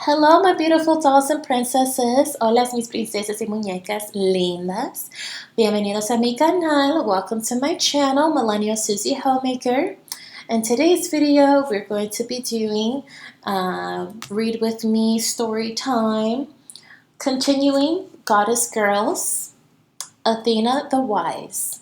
Hello, my beautiful dolls and princesses. Hola, mis princesas y muñecas lindas. Bienvenidos a mi canal. Welcome to my channel, Millennial Susie Homemaker. In today's video, we're going to be doing Read With Me story time. Continuing Goddess Girls, Athena the Wise.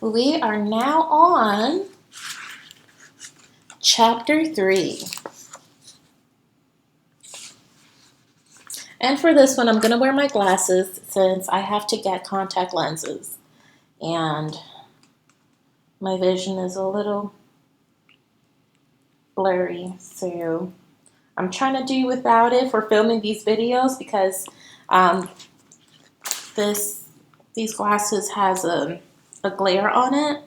We are now on Chapter 3. And for this one, I'm going to wear my glasses since I have to get contact lenses. And my vision is a little blurry. So I'm trying to do without it for filming these videos because these glasses has a glare on it.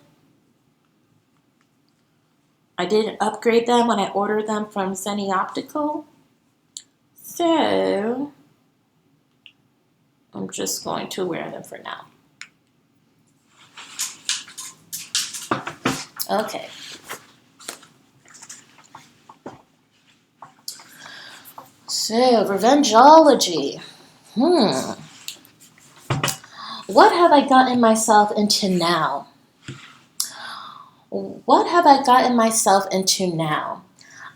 I didn't upgrade them when I ordered them from 𝓕𝓮𝓶𝓲𝓷𝓮𝓿. So I'm just going to wear them for now. Okay. So, revengology. What have I gotten myself into now? What have I gotten myself into now?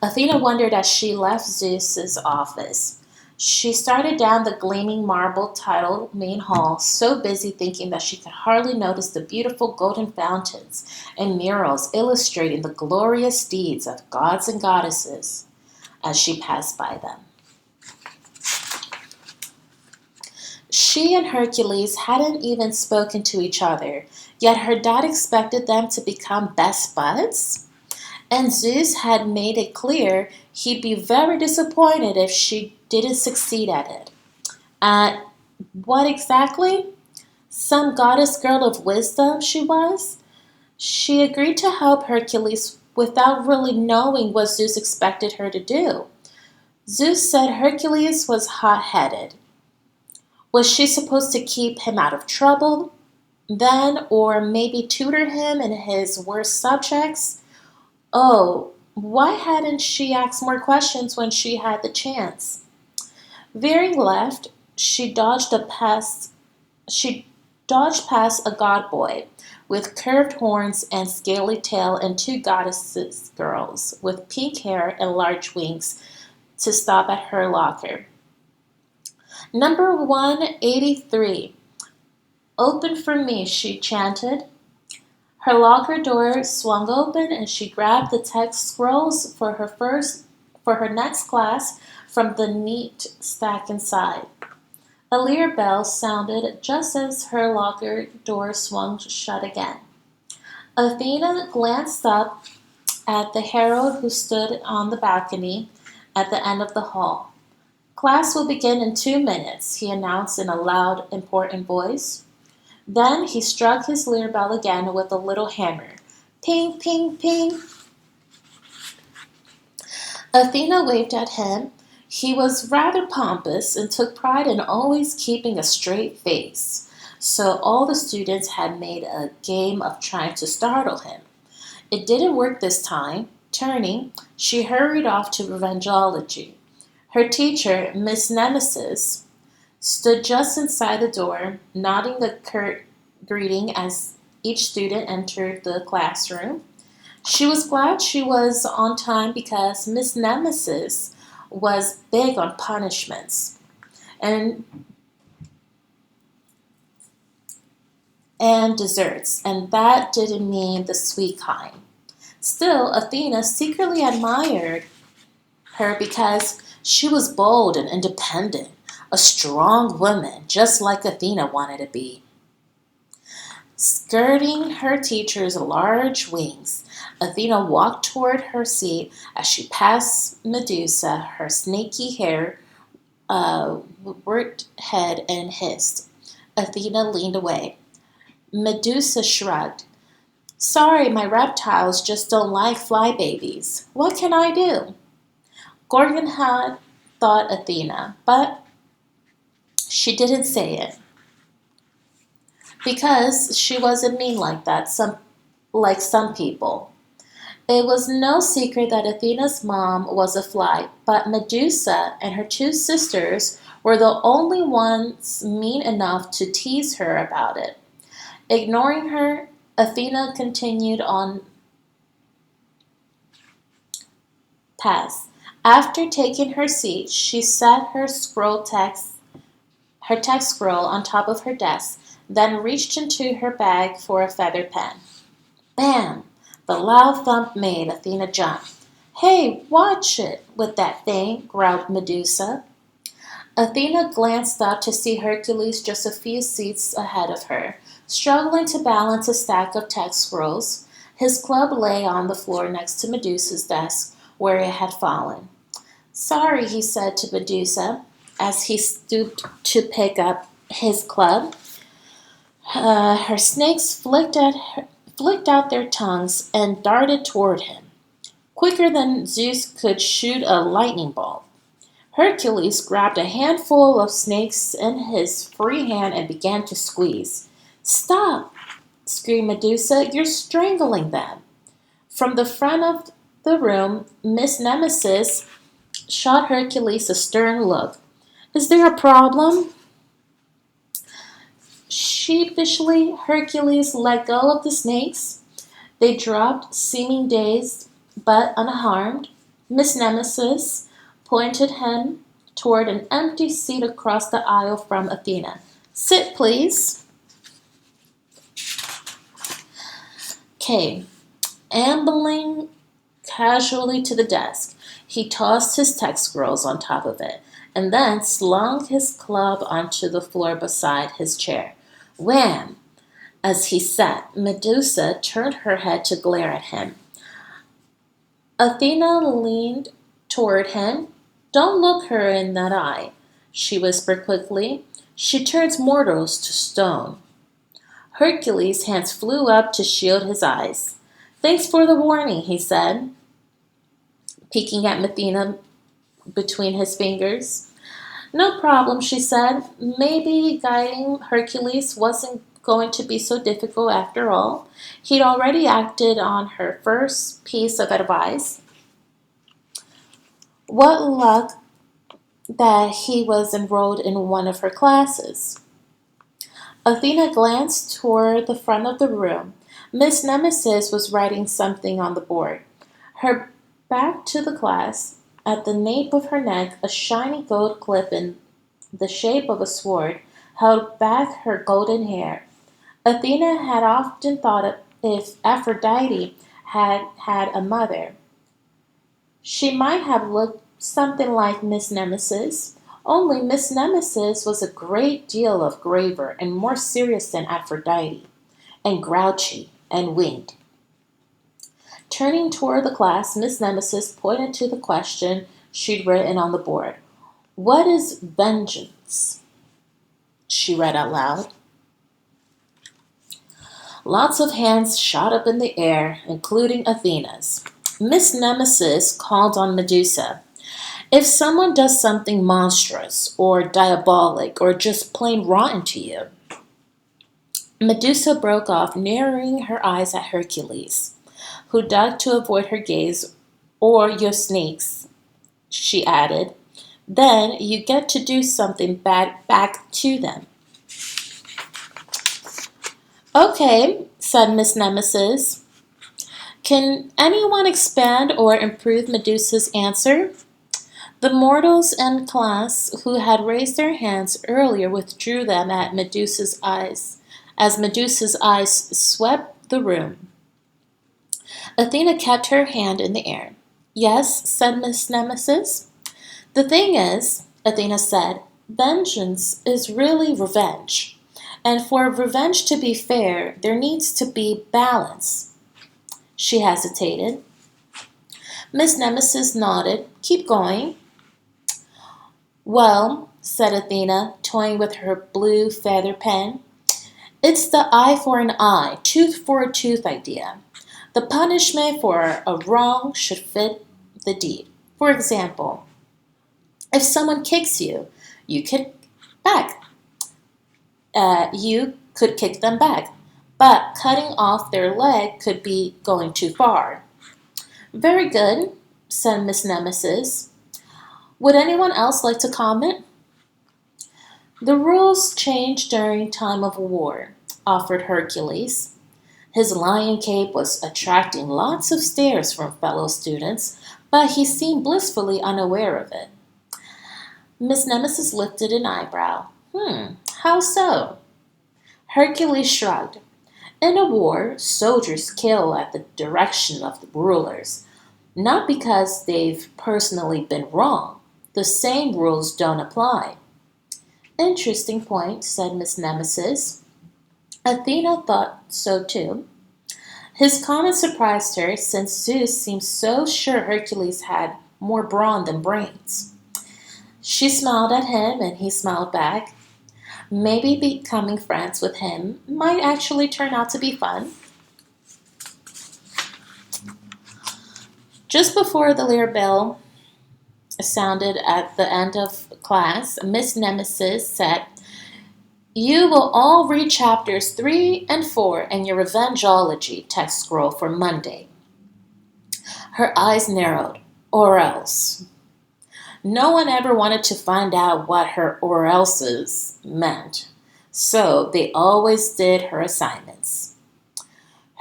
Athena wondered as she left Zeus's office. She started down the gleaming marble-tiled main hall, so busy thinking that she could hardly notice the beautiful golden fountains and murals illustrating the glorious deeds of gods and goddesses as she passed by them. She and Hercules hadn't even spoken to each other, yet her dad expected them to become best buds? And Zeus had made it clear he'd be very disappointed if she didn't succeed at it. At what exactly? Some goddess girl of wisdom she was? She agreed to help Hercules without really knowing what Zeus expected her to do. Zeus said Hercules was hot-headed. Was she supposed to keep him out of trouble then, or maybe tutor him in his worst subjects? Oh, why hadn't she asked more questions when she had the chance? Veering left, she dodged past a god boy with curved horns and scaly tail and two goddesses girls with pink hair and large wings to stop at her locker. Number 183. Open for me, she chanted. Her locker door swung open and she grabbed the text scrolls for her next class from the neat stack inside. A lyre bell sounded just as her locker door swung shut again. Athena glanced up at the herald who stood on the balcony at the end of the hall. Class will begin in 2 minutes, he announced in a loud, important voice. Then he struck his lyre bell again with a little hammer. Ping, ping, ping. Athena waved at him. He was rather pompous and took pride in always keeping a straight face, so all the students had made a game of trying to startle him. It didn't work this time. Turning, she hurried off to revengology. Her teacher, Miss Nemesis, stood just inside the door, nodding the curt greeting as each student entered the classroom. She was glad she was on time because Miss Nemesis was big on punishments and desserts, and that didn't mean the sweet kind. Still, Athena secretly admired her because she was bold and independent. A strong woman, just like Athena wanted to be. Skirting her teacher's large wings, Athena walked toward her seat as she passed Medusa, her snaky hair worked head and hissed. Athena leaned away. Medusa shrugged. Sorry, my reptiles just don't like flybabies. What can I do? Gorgon had thought Athena, but she didn't say it because she wasn't mean like that, like some people. It was no secret that Athena's mom was a fly, but Medusa and her two sisters were the only ones mean enough to tease her about it. Ignoring her, Athena continued on past. After taking her seat, she set her text scroll on top of her desk, then reached into her bag for a feather pen. Bam! The loud thump made Athena jump. Hey, watch it with that thing, growled Medusa. Athena glanced up to see Hercules just a few seats ahead of her, struggling to balance a stack of text scrolls. His club lay on the floor next to Medusa's desk, where it had fallen. Sorry, he said to Medusa, as he stooped to pick up his club. Her snakes flicked out their tongues and darted toward him, quicker than Zeus could shoot a lightning bolt. Hercules grabbed a handful of snakes in his free hand and began to squeeze. Stop! Screamed Medusa. You're strangling them. From the front of the room, Miss Nemesis shot Hercules a stern look. Is there a problem? Sheepishly, Hercules let go of the snakes. They dropped, seeming dazed, but unharmed. Miss Nemesis pointed him toward an empty seat across the aisle from Athena. Sit, please. K. Ambling casually to the desk, he tossed his text scrolls on top of it, and then slung his club onto the floor beside his chair. Wham! As he sat, Medusa turned her head to glare at him. Athena leaned toward him. Don't look her in that eye, she whispered quickly. She turns mortals to stone. Hercules' hands flew up to shield his eyes. Thanks for the warning, he said, peeking at Athena between his fingers. No problem, she said. Maybe guiding Hercules wasn't going to be so difficult after all. He'd already acted on her first piece of advice. What luck that he was enrolled in one of her classes. Athena glanced toward the front of the room. Miss Nemesis was writing something on the board. Her back to the class, at the nape of her neck, a shiny gold clip in the shape of a sword held back her golden hair. Athena had often thought if Aphrodite had had a mother, she might have looked something like Miss Nemesis, only Miss Nemesis was a great deal of graver and more serious than Aphrodite, and grouchy and winged. Turning toward the class, Miss Nemesis pointed to the question she'd written on the board. What is vengeance? She read out loud. Lots of hands shot up in the air, including Athena's. Miss Nemesis called on Medusa. If someone does something monstrous or diabolic or just plain rotten to you. Medusa broke off, narrowing her eyes at Hercules, who ducked to avoid her gaze. Or your snakes, she added. Then you get to do something bad back to them. Okay, said Miss Nemesis. Can anyone expand or improve Medusa's answer? The mortals in class who had raised their hands earlier withdrew them at Medusa's eyes, as Medusa's eyes swept the room. Athena kept her hand in the air. Yes, said Miss Nemesis. The thing is, Athena said, vengeance is really revenge. And for revenge to be fair, there needs to be balance. She hesitated. Miss Nemesis nodded. Keep going. Well, said Athena, toying with her blue feather pen, it's the eye for an eye, tooth for a tooth idea. The punishment for a wrong should fit the deed. For example, if someone kicks you, you kick back. You could kick them back, but cutting off their leg could be going too far. Very good, said Miss Nemesis. Would anyone else like to comment? The rules change during time of war, offered Hercules. His lion cape was attracting lots of stares from fellow students, but he seemed blissfully unaware of it. Miss Nemesis lifted an eyebrow. How so? Hercules shrugged. In a war, soldiers kill at the direction of the rulers, not because they've personally been wrong. The same rules don't apply. Interesting point, said Miss Nemesis. Athena thought so too. His comment surprised her, since Zeus seemed so sure Hercules had more brawn than brains. She smiled at him, and he smiled back. Maybe becoming friends with him might actually turn out to be fun. Just before the lyre bell sounded at the end of class, Miss Nemesis said, "You will all read chapters 3 and 4 in your Revengology text scroll for Monday." Her eyes narrowed. Or else. No one ever wanted to find out what her or else's meant, so they always did her assignments.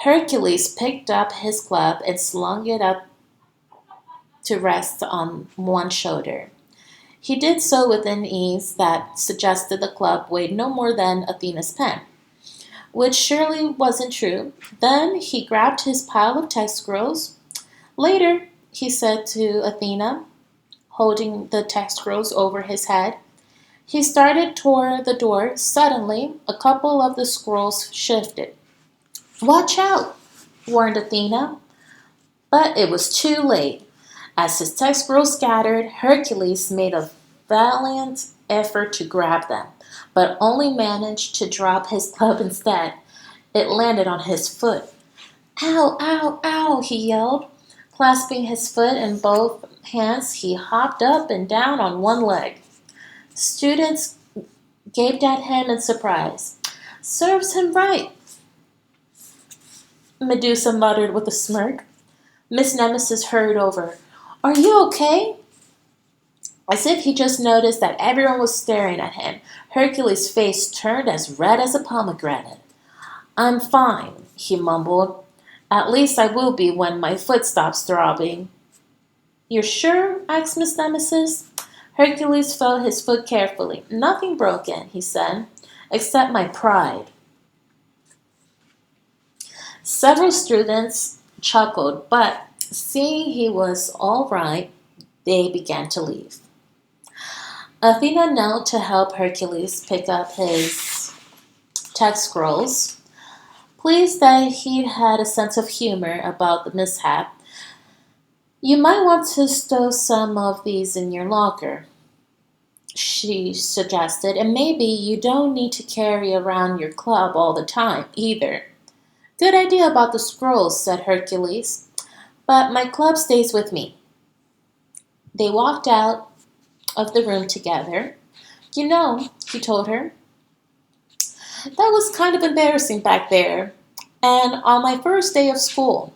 Hercules picked up his club and slung it up to rest on one shoulder. He did so with an ease that suggested the club weighed no more than Athena's pen, which surely wasn't true. Then he grabbed his pile of text scrolls. "Later," he said to Athena, holding the text scrolls over his head. He started toward the door. Suddenly, a couple of the scrolls shifted. "Watch out," warned Athena. But it was too late. As his text scrolls scattered, Hercules made a valiant effort to grab them, but only managed to drop his club instead. It landed on his foot. "Ow, ow, ow," he yelled. Clasping his foot in both hands, he hopped up and down on one leg. Students gaped at him in surprise. "Serves him right," Medusa muttered with a smirk. Miss Nemesis hurried over. "Are you okay?" As if he just noticed that everyone was staring at him, Hercules' face turned as red as a pomegranate. "I'm fine," he mumbled. "At least I will be when my foot stops throbbing." "You're sure?" asked Miss Nemesis. Hercules felt his foot carefully. "Nothing broken," he said, "except my pride." Several students chuckled, but seeing he was all right, they began to leave. Athena knelt to help Hercules pick up his text scrolls. Pleased that he had a sense of humor about the mishap, "You might want to stow some of these in your locker," she suggested, "and maybe you don't need to carry around your club all the time, either." "Good idea about the scrolls," said Hercules, "but my club stays with me." They walked out of the room together. "You know," he told her, "that was kind of embarrassing back there. And on my first day of school."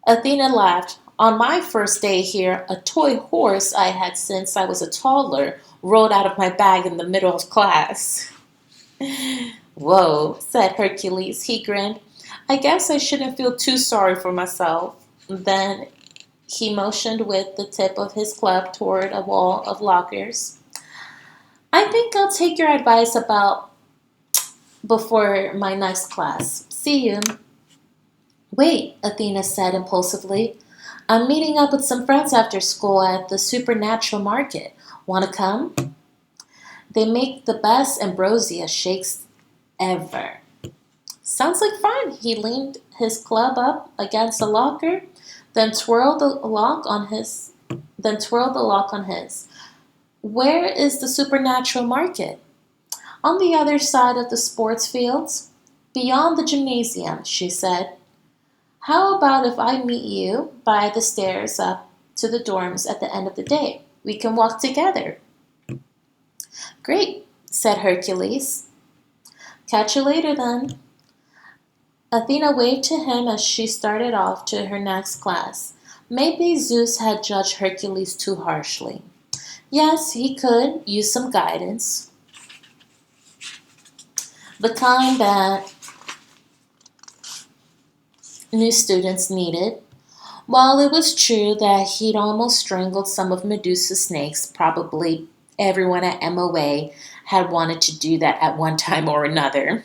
Athena laughed. "On my first day here, a toy horse I had since I was a toddler rolled out of my bag in the middle of class." "Whoa," said Hercules. He grinned. "I guess I shouldn't feel too sorry for myself." Then he motioned with the tip of his club toward a wall of lockers. "I think I'll take your advice about before my next class. See you." "Wait," Athena said impulsively. "I'm meeting up with some friends after school at the supernatural market. Want to come? They make the best ambrosia shakes ever." "Sounds like fun." He leaned his club up against a locker, then twirled the lock on his. "Where is the supernatural market?" "On the other side of the sports fields, beyond the gymnasium," she said. "How about if I meet you by the stairs up to the dorms at the end of the day? We can walk together." "Great," said Hercules. "Catch you later then." Athena waved to him as she started off to her next class. Maybe Zeus had judged Hercules too harshly. Yes, he could use some guidance, the kind that new students needed. While it was true that he'd almost strangled some of Medusa's snakes, probably everyone at MOA had wanted to do that at one time or another.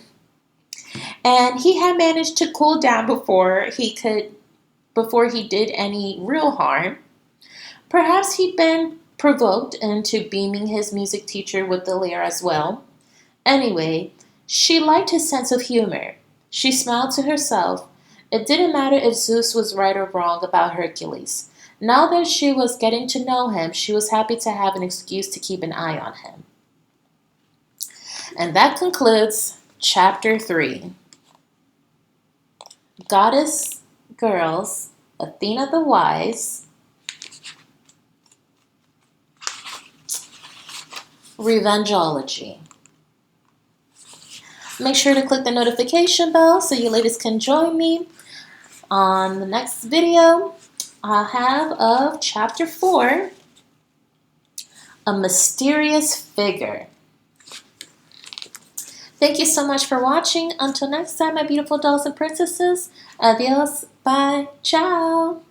And he had managed to cool down before he did any real harm. Perhaps he'd been provoked into beaming his music teacher with the lyre as well. Anyway, she liked his sense of humor. She smiled to herself. It didn't matter if Zeus was right or wrong about Hercules. Now that she was getting to know him, she was happy to have an excuse to keep an eye on him. And that concludes Chapter 3. Goddess Girls, Athena the Wise, Revengology. Make sure to click the notification bell so you ladies can join me on the next video I'll have of Chapter 4, A Mysterious Figure. Thank you so much for watching. Until next time, my beautiful dolls and princesses. Adios. Bye. Ciao.